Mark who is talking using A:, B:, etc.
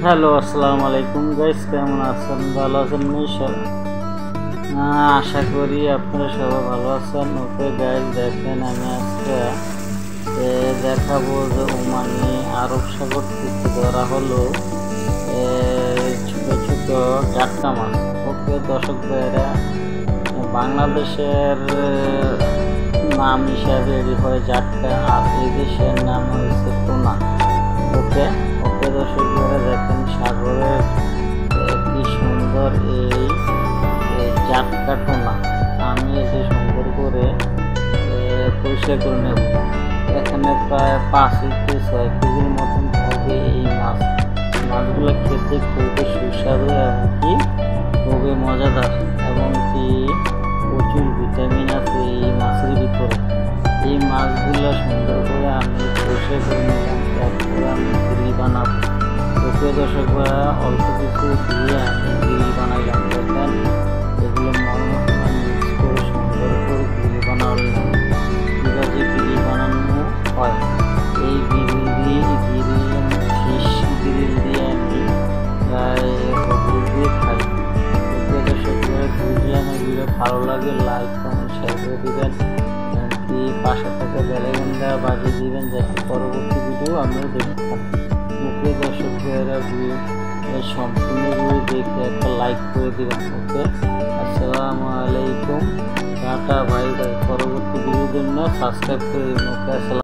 A: Hello, আসসালামু আলাইকুম guys, কেমন আছেন? ভালো আছেন নিশ্চয়? আশা করি আপনারা সবাই ভালো আছেন। ওকে গাইস, দেখেন আমি আজকে দেখাবো যে ওমানি আরব সাগর থেকে ধরা হলো ছোট ছোট জাটকা মাছ। ওকে দর্শক ভাইয়েরা, বাংলাদেশের নাম হিসাবে এটি হয় জাটকা, আর এই দেশের নাম হয়েছে টুনা। ওকে ওকে দর্শক ভাইয়েরা, দেখেন সাগরের কি সুন্দর এই জাটকা টুনা। আমি এসে সুন্দর করে পরিষ্কার করে নেব। এখানে প্রায় 5 থেকে 6 কেজির মতন হবে এই মাছ। মাছগুলো খেতে খুবই সুস্বাদু এবং কি খুবই মজাদার, এবং কি প্রচুর ভিটামিন আছে এই মাছের ভিতরে। এই মাছগুলো সুন্দর করে আমি পরিষ্কার করে নিলাম, তারপরে আমি গ্রিল বানাবো। ওকে দর্শক ভাইয়া, অল্প কিছু দিয়ে আমি গ্রিল বানাইলাম। দেখেন এগুলো মিক্স করে সুন্দর করে গ্রিল বানালাম। কীভাবে গ্রিল বানানো হয়, এই গ্রিল দিয়ে ফিশ গ্রিল দিয়ে আমি হলুদ দিয়ে খাই। ওকে দর্শক ভাইয়া, যদি আমার ভিডিও ভালো লাগে লাইক কমেন্ট শেয়ার করে দেবেন, কি পাশে থেকে বেলাইকনটা বাজিয়ে দিবেন, যাতে পরবর্তী ভিডিও আমরা দেখতে পারি। ওকে দর্শক ভাইয়েরা, সম্পূর্ণ ভিডিও দেখে একটা লাইক করে দিবেন। ওকে, আসসালামু আলাইকুম, টাটা, বাই বাই। পরবর্তী ভিডিওর জন্য সাবস্ক্রাইব করে দিবেন। ওকে, আসসালাম।